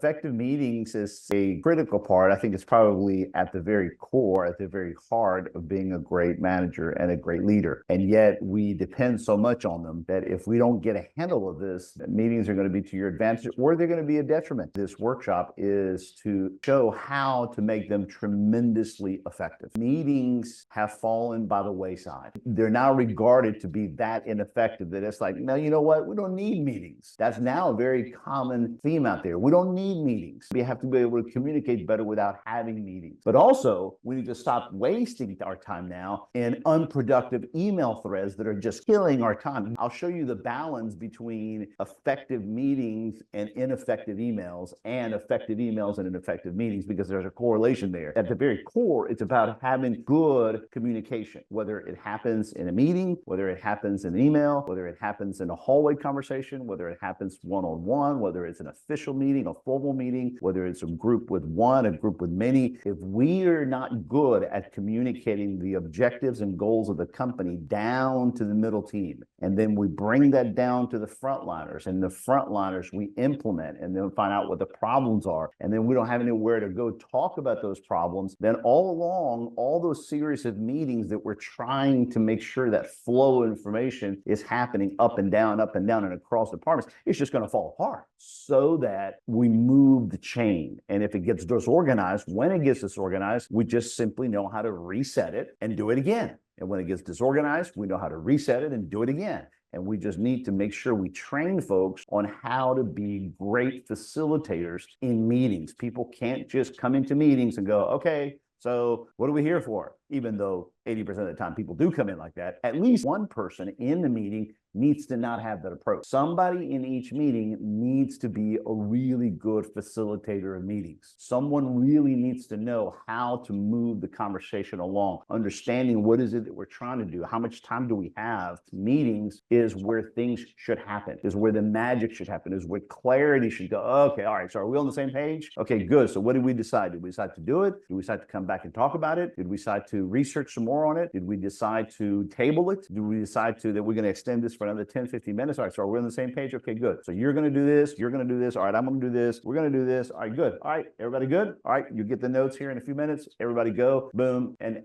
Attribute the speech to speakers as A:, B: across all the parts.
A: effective meetings is a critical part. I think it's probably at the very core, at the very heart of being a great manager and a great leader. And yet we depend so much on them that if we don't get a handle of this, meetings are going to be to your advantage or they're going to be a detriment. This workshop is to show how to make them tremendously effective. Meetings have fallen by the wayside. They're now regarded to be that ineffective that it's like, no, you know what? We don't need meetings. That's now a very common theme out there. We don't need meetings. We have to be able to communicate better without having meetings. But also, we need to stop wasting our time now in unproductive email threads that are just killing our time. I'll show you the balance between effective meetings and ineffective emails, and effective emails and ineffective meetings, because there's a correlation there. At the very core, it's about having good communication, whether it happens in a meeting, whether it happens in an email, whether it happens in a hallway conversation, whether it happens one-on-one, whether it's an official meeting, a formal meeting, whether it's a group with one, a group with many. If we are not good at communicating the objectives and goals of the company down to the middle team, and then we bring that down to the frontliners, and the frontliners we implement and then find out what the problems are, and then we don't have anywhere to go talk about those problems, then all along, all those series of meetings that we're trying to make sure that flow of information is happening up and down and across departments, it's just going to fall apart. So that we move the chain. And if it gets disorganized, when it gets disorganized, we just simply know how to reset it and do it again. And when it gets disorganized, we know how to reset it and do it again. And we just need to make sure we train folks on how to be great facilitators in meetings. People can't just come into meetings and go, okay, so what are we here for? Even though 80% of the time people do come in like that, at least one person in the meeting needs to not have that approach. Somebody in each meeting needs to be a really good facilitator of meetings. Someone really needs to know how to move the conversation along, understanding what is it that we're trying to do, how much time do we have. Meetings is where things should happen, is where the magic should happen, is where clarity should go. Okay, all right, so are we on the same page? Okay, good. So what did we decide? Did we decide to do it? Did we decide to come back and talk about it? Did we decide to research some more on it? Did we decide to table it? Did we decide that we're going to extend this for another 10, 15 minutes? All right, so are we on the same page? Okay, good. So you're going to do this, you're going to do this. All right, I'm going to do this. We're going to do this. All right, good. All right, everybody good? All right, you get the notes here in a few minutes. Everybody go, boom, and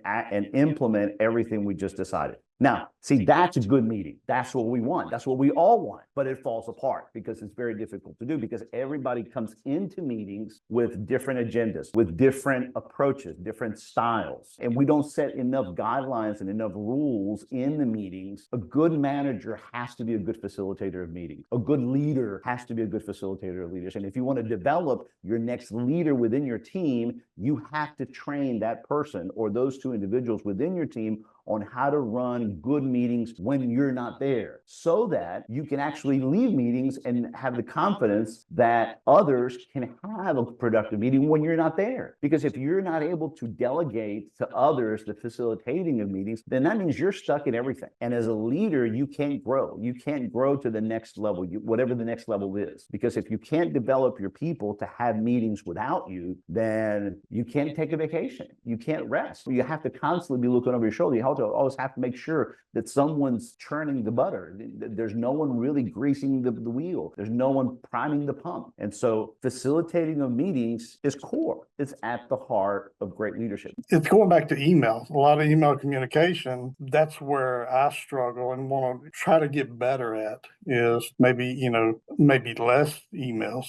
A: implement everything we just decided. Now, see, that's a good meeting. That's what we want. That's what we all want. But it falls apart because it's very difficult to do, because everybody comes into meetings with different agendas, with different approaches, different styles. And we don't set enough guidelines and enough rules in the meetings. A good manager has to be a good facilitator of meetings. A good leader has to be a good facilitator of leaders. And if you want to develop your next leader within your team, you have to train that person or those two individuals within your team on how to run good meetings when you're not there, so that you can actually leave meetings and have the confidence that others can have a productive meeting when you're not there. Because if you're not able to delegate to others the facilitating of meetings, then that means you're stuck in everything. And as a leader, you can't grow. You can't grow to the next level, whatever the next level is. Because if you can't develop your people to have meetings without you, then you can't take a vacation. You can't rest. You have to constantly be looking over your shoulder. You always have to make sure that someone's churning the butter. There's no one really greasing the wheel. There's no one priming the pump. And so facilitating of meetings is core. It's at the heart of great leadership.
B: It's going back to email. A lot of email communication, that's where I struggle and want to try to get better at, is maybe less emails,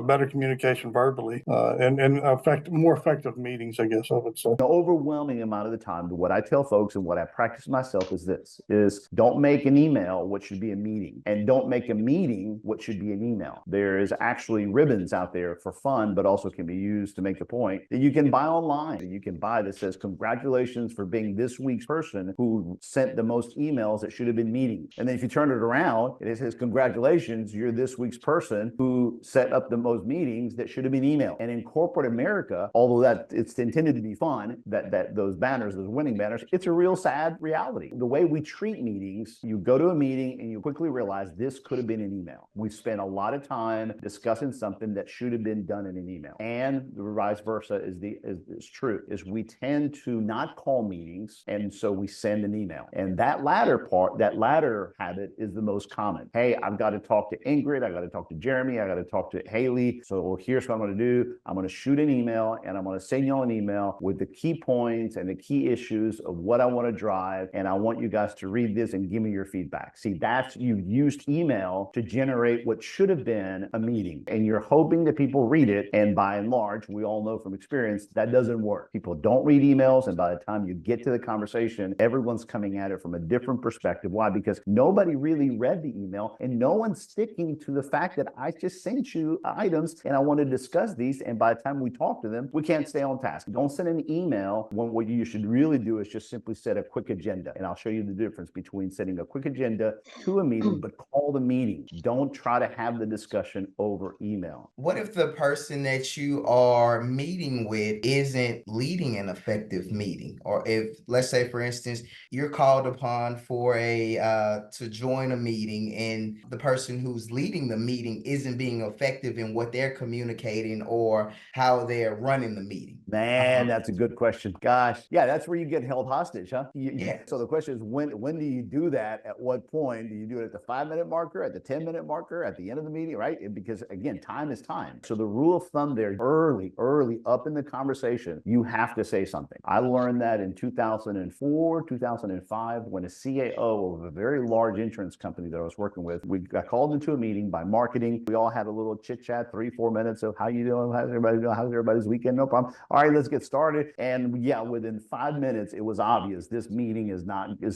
B: better communication verbally, and more effective meetings, I guess I would say.
A: The overwhelming amount of the time, what I tell folks and what I practice myself is this, is don't make an email what should be a meeting, and don't make a meeting what should be an email. There is actually ribbons out there for fun, but also can be used to make the point that you can buy online. You can buy that says, congratulations for being this week's person who sent the most emails that should have been meetings. And then if you turn it around, it says, congratulations, you're this week's person who set up the most meetings that should have been emailed. And in corporate America, although that it's intended to be fun, that those banners, those winning banners, it's it's a real sad reality. The way we treat meetings, you go to a meeting and you quickly realize this could have been an email. We spent a lot of time discussing something that should have been done in an email. And the vice versa is true, is we tend to not call meetings, and so we send an email. And that latter habit is the most common. Hey, I've got to talk to Ingrid, I got to talk to Jeremy, I got to talk to Haley. So here's what I'm going to do. I'm going to shoot an email and I'm going to send you all an email with the key points and the key issues of what I want to drive. And I want you guys to read this and give me your feedback. See, you've used email to generate what should have been a meeting. And you're hoping that people read it. And by and large, we all know from experience, that doesn't work. People don't read emails. And by the time you get to the conversation, everyone's coming at it from a different perspective. Why? Because nobody really read the email and no one's sticking to the fact that I just sent you items and I want to discuss these. And by the time we talk to them, we can't stay on task. Don't send an email when what you should really do is just simply set a quick agenda. And I'll show you the difference between setting a quick agenda to a meeting, but call the meeting. Don't try to have the discussion over email.
C: What if the person that you are meeting with isn't leading an effective meeting? Or if, let's say, for instance, you're called upon for to join a meeting and the person who's leading the meeting isn't being effective in what they're communicating or how they're running the meeting?
A: Man, that's a good question. Gosh, yeah, that's where you get held hostage, huh?
C: Yeah.
A: So the question is, when do you do that? At what point do you do it? At the 5-minute marker, at the 10-minute marker, at the end of the meeting, right? Because again, time is time. So the rule of thumb there, early up in the conversation, you have to say something. I learned that in 2004, 2005, when a CAO of a very large insurance company that I was working with, we got called into a meeting by marketing. We all had a little chit chat, 3-4 minutes of how you doing? How's everybody doing? How's everybody's weekend? No problem. All right, let's get started. And yeah, within 5 minutes, it was obvious this meeting is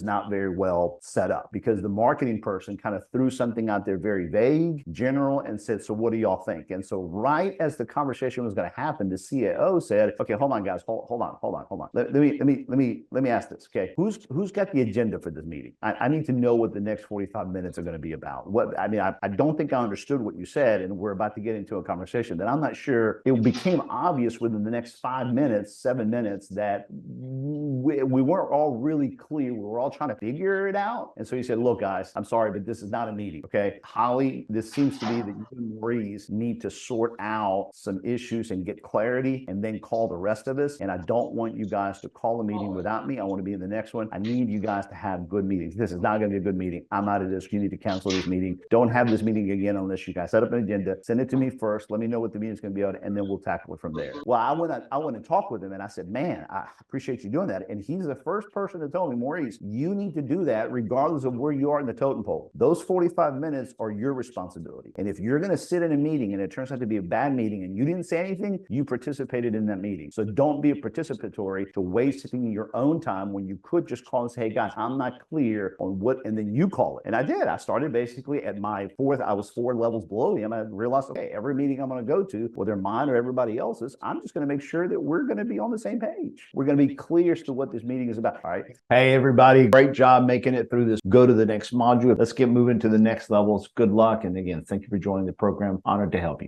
A: not very well set up because the marketing person kind of threw something out there very vague, general, and said, so what do y'all think? And so right as the conversation was going to happen, the CAO said, okay, hold on, guys, hold on. Let me ask this. Okay, who's got the agenda for this meeting? I need to know what the next 45 minutes are going to be about. I don't think I understood what you said, and we're about to get into a conversation that I'm not sure. It became obvious within the next 5 minutes, 7 minutes, that we weren't all really clear. We were all trying to figure it out. And so he said, look, guys, I'm sorry, but this is not a meeting. Okay, Holly, this seems to be that you and Maurice need to sort out some issues and get clarity and then call the rest of us. And I don't want you guys to call a meeting without me. I want to be in the next one. I need you guys to have good meetings. This is not going to be a good meeting. I'm out of this. You need to cancel this meeting. Don't have this meeting again unless you guys set up an agenda. Send it to me first. Let me know what the meeting is going to be about, and then we'll tackle it from there. Well, I went and talked with him, and I said, man, I appreciate you doing that. And he's the first person to tell me, Maurice, you need to do that regardless of where you are in the totem pole. Those 45 minutes are your responsibility. And if you're going to sit in a meeting and it turns out to be a bad meeting and you didn't say anything, you participated in that meeting. So don't be participatory to wasting your own time when you could just call and say, hey guys, I'm not clear on what, and then you call it. And I did. I started basically at my fourth, I was 4 levels below him. I realized, okay, every meeting I'm going to go to, whether mine or everybody else's, I'm just going to make sure that we're going to be on the same page. We're going to be clear as to what this meeting is about. All right. Hey, everybody, great job making it through this. Go to the next module. Let's get moving to the next levels. Good luck. And again, thank you for joining the program. Honored to help you.